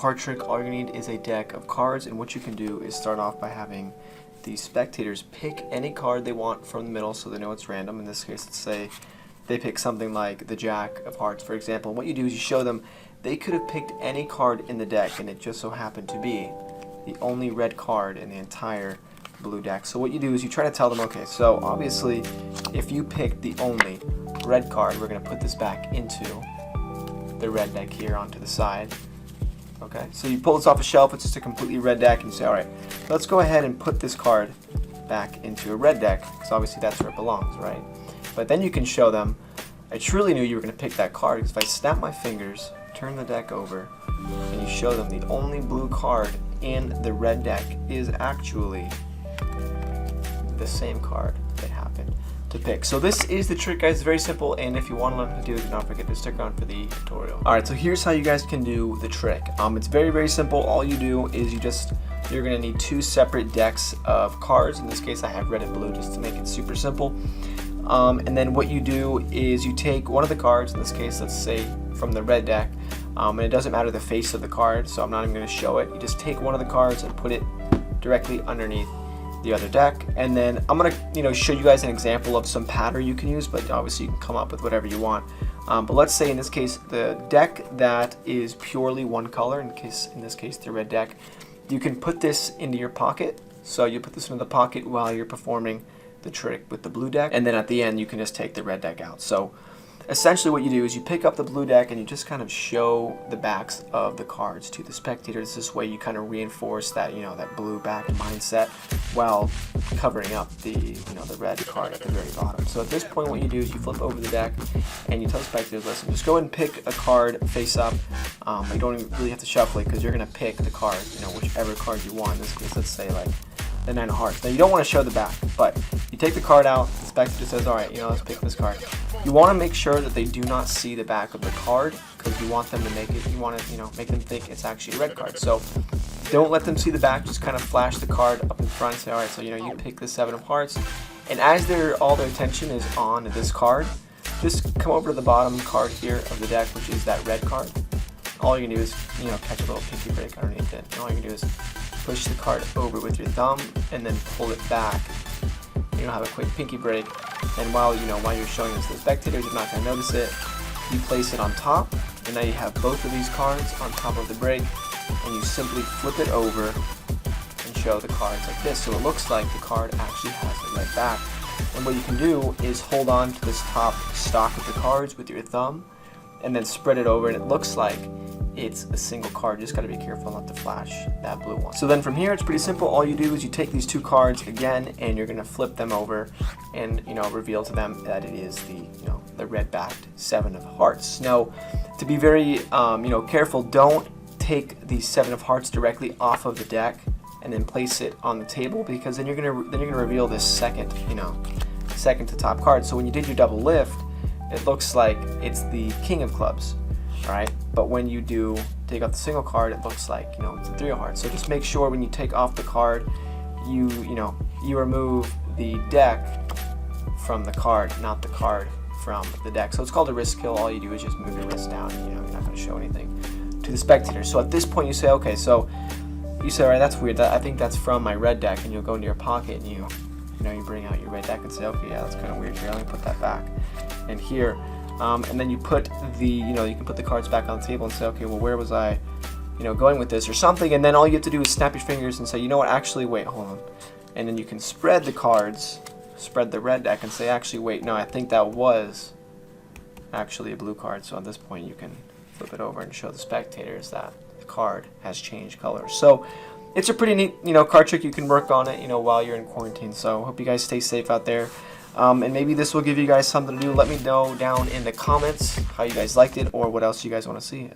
Card trick, all you need is a deck of cards, and what you can do is start off by having the spectators pick any card they want from the middle so they know it's random. In this case, let's say they pick something like the Jack of Hearts, for example. And what you do is you show them they could have picked any card in the deck, and it just so happened to be the only red card in the entire blue deck. So what you do is you try to tell them, okay, so obviously if you picked the only red card, we're going to put this back into the red deck here onto the side. Okay, so you pull this off a shelf, it's just a completely red deck, and you say, alright, let's go ahead and put this card back into a red deck, because obviously that's where it belongs, right? But then you can show them, I truly knew you were going to pick that card, because if I snap my fingers, turn the deck over, and you show them the only blue card in the red deck is actually the same card they happened to pick. So this is the trick, guys. It's very simple, and if you want to learn how to do it, do not forget to stick around for the tutorial. Alright, so here's how you guys can do the trick. It's very simple. All you do is you're going to need two separate decks of cards. In this case, I have red and blue just to make it super simple. And then what you do is you take one of the cards, in this case, let's say from the red deck, and it doesn't matter the face of the card, so I'm not even going to show it. You just take one of the cards and put it directly underneath the other deck, and then I'm gonna show you guys an example of some pattern you can use, but obviously you can come up with whatever you want. But let's say in this case the deck that is purely one color, in this case the red deck, you can put this into your pocket. So you put this into the pocket while you're performing the trick with the blue deck, and then at the end you can just take the red deck out. So essentially what you do is you pick up the blue deck and you just kind of show the backs of the cards to the spectators. This way you kind of reinforce that, that blue back mindset while covering up the, the red card at the very bottom. So at this point what you do is you flip over the deck and you tell the spectators, listen, just go ahead and pick a card face up. You don't even really have to shuffle it, because you're going to pick the card, whichever card you want. In this case, let's say like the Nine of Hearts. Now you don't want to show the back, but you take the card out, the spectator says, alright, let's pick this card. You want to make sure that they do not see the back of the card, because you want them to make it, make them think it's actually a red card. So don't let them see the back, just kind of flash the card up in front, say, alright, so you pick the Seven of Hearts, and as all their attention is on this card, just come over to the bottom card here of the deck, which is that red card. All you can do is, catch a little pinky break underneath it, and all you can do is push the card over with your thumb and then pull it back. Have a quick pinky break, and while you're showing this to the spectators, you're not going to notice it. You place it on top, and now you have both of these cards on top of the break, and you simply flip it over and show the cards like this, so it looks like the card actually has the red back. And what you can do is hold on to this top stock of the cards with your thumb and then spread it over, and it looks like it's a single card. You just got to be careful not to flash that blue one. So then from here it's pretty simple. All you do is you take these two cards again and you're going to flip them over and reveal to them that it is the red backed Seven of Hearts. Now, to be very careful, don't take the Seven of Hearts directly off of the deck and then place it on the table, because then you're gonna reveal this second to top card. So when you did your double lift, it looks like it's the King of Clubs. Alright, but when you do take off the single card, it looks like it's the Three of Hearts. So just make sure when you take off the card, you remove the deck from the card, not the card from the deck. So it's called a wrist kill. All you do is just move your wrist down. You're not going to show anything to the spectator. So at this point you say, okay, so you say, alright, that's weird. I think that's from my red deck, and you'll go into your pocket and you bring out your red deck and say, okay, yeah, that's kind of weird here. Let me put that back. And here. And then you put you can put the cards back on the table and say, okay, well, where was I, going with this or something? And then all you have to do is snap your fingers and say, you know what, actually, wait, hold on. And then you can spread the cards, spread the red deck, and say, actually, wait, no, I think that was actually a blue card. So at this point, you can flip it over and show the spectators that the card has changed colors. So it's a pretty neat, card trick. You can work on it, while you're in quarantine. So hope you guys stay safe out there. And maybe this will give you guys something to do. Let me know down in the comments how you guys liked it or what else you guys want to see.